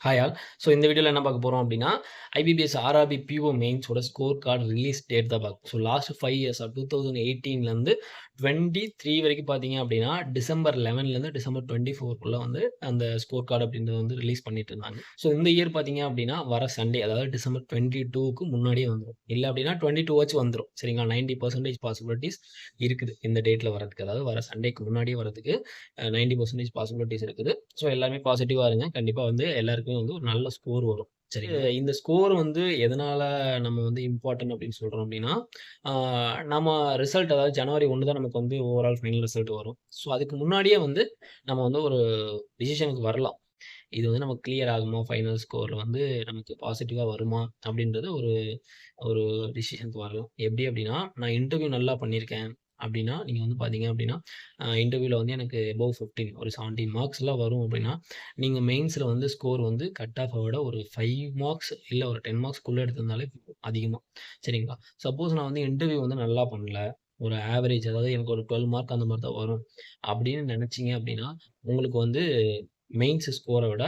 Hi all. So இந்த வீடியோல என்ன பார்க்க போறோம் அப்டின்னா, ஐபிபிஎஸ் ஆர்ஆர்பி பிஓ மெயின்ஸோட ஸ்கோர் கார்ட் ரிலீஸ் டேட் தான் பார்க்க. ஸோ லாஸ்ட் 5 இயர்ஸா 2018லருந்து 23 வரைக்கும் பார்த்தீங்க அப்டின்னா, டிசம்பர் 11லருந்து டிசம்பர் 24க்குள்ள வந்து அந்த ஸ்கோர் கார்ட் அப்டின்றத வந்து ரிலீஸ் பண்ணிட்டு இருந்தாங்க. ஸோ இந்த இயர் பார்த்தீங்க அப்டின்னா, வர சண்டே அதாவது டிசம்பர் 22க்கு முன்னாடியே வந்துரும். இல்ல அப்டின்னா 22 வாச்சும் வந்துரும். சரிங்களா? 90% பாசிபிலிட்டீஸ் இருக்குது இந்த டேட்ல வரதுக்கு. அதாவது வர சண்டேக்கு முன்னாடியே வரதுக்கு 90% பாசிபிலிட்டீஸ் இருக்குது. ஸோ எல்லாருமே பாசிட்டிவா இருங்க. கண்டிப்பா வந்து எல்லாருக்குமே வந்து ஒரு நல்ல ஸ்கோர் வரும். சரிங்களா? இந்த ஸ்கோர் வந்து எதனால நம்ம வந்து இம்பார்ட்டன்ட் அப்படின்னு சொல்றோம் அப்படின்னா, ஆ நம்ம ரிசல்ட் அதாவது ஜனவரி 1 தான் நமக்கு வந்து ஓவரால் ஃபைனல் ரிசல்ட் வரும். ஸோ அதுக்கு முன்னாடியே வந்து நம்ம வந்து ஒரு டிசிஷனுக்கு வரலாம். இது வந்து நமக்கு கிளியர் ஆகுமா? ஃபைனல் ஸ்கோர் வந்து நமக்கு பாசிட்டிவா வருமா? அப்படின்றது ஒரு ஒரு டிசிஷனுக்கு வரலாம். எப்படி அப்படின்னா, நான் இன்டர்வியூ நல்லா பண்ணியிருக்கேன் அப்படின்னா, நீங்க வந்து பார்த்தீங்க அப்படின்னா, இன்டர்வியூல வந்து எனக்கு எபோவ் 15 ஒரு 17 மார்க்ஸ்லாம் வரும் அப்படின்னா, நீங்க மெயின்ஸ்ல வந்து ஸ்கோர் வந்து கட் ஆஃப்ப விட ஒரு 5 மார்க்ஸ் இல்ல ஒரு 10 மார்க்ஸ்க்குள்ள எடுத்திருந்தாலே போதும் அதிகமா. சரிங்களா? சப்போஸ் நான் வந்து இன்டர்வியூ வந்து நல்லா பண்ணல. ஒரு ஆவரேஜ் அதாவது எனக்கு ஒரு 12 மார்க் அந்த மாரி தான் வரும். அப்படின்னு நெனச்சீங்க அப்படின்னா, உங்களுக்கு வந்து மெயின்ஸ் ஸ்கோர விட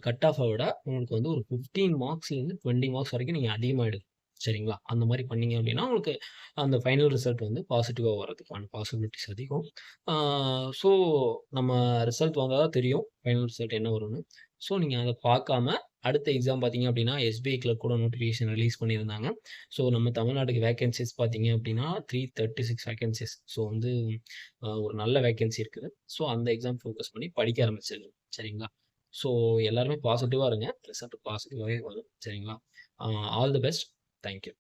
கட் ஆஃப விட உங்களுக்கு வந்து ஒரு 15 மார்க்ஸ்லேருந்து 20 மார்க்ஸ் வரைக்கும் நீங்க அதிகமா எடுக்கலாம். சரிங்களா? அந்த மாரி பண்ணீங்க அப்டின்னா, உங்களுக்கு அந்த ஃபைனல் ரிசல்ட் வந்து பாசிட்டிவா வரதுக்கான பாசிபிலிட்டீஸ் அதிகம். ஆ ஸோ நம்ம ரிசல்ட் வந்தா தான் தெரியும். ஃபைனல் ரிசல்ட் என்ன வரும்னு. ஸோ நீங்க அத பார்க்காம அடுத்த எக்ஸாம் பார்த்தீங்க அப்டின்னா, எஸ்பிஐ கிளர்க் கூட நோட்டிஃபிகேஷன் ரிலீஸ் பண்ணியிருந்தாங்க. ஸோ நம்ம தமிழ்நாட்டுக்கு வேக்கன்ஸீஸ் பார்த்தீங்க அப்டின்னா, 336 வேக்கன்ஸீஸ். ஸோ வந்து ஒரு நல்ல வேக்கன்ஸி இருக்குது. ஸோ அந்த எக்ஸாம் ஃபோக்கஸ் பண்ணி படிக்க ஆரம்பிச்சிருங்க. சரிங்களா? ஸோ எல்லாருமே பாசிட்டிவா இருங்க. ரிசல்ட் பாசிட்டிவாவே வரும். சரிங்களா? All the best. Thank you.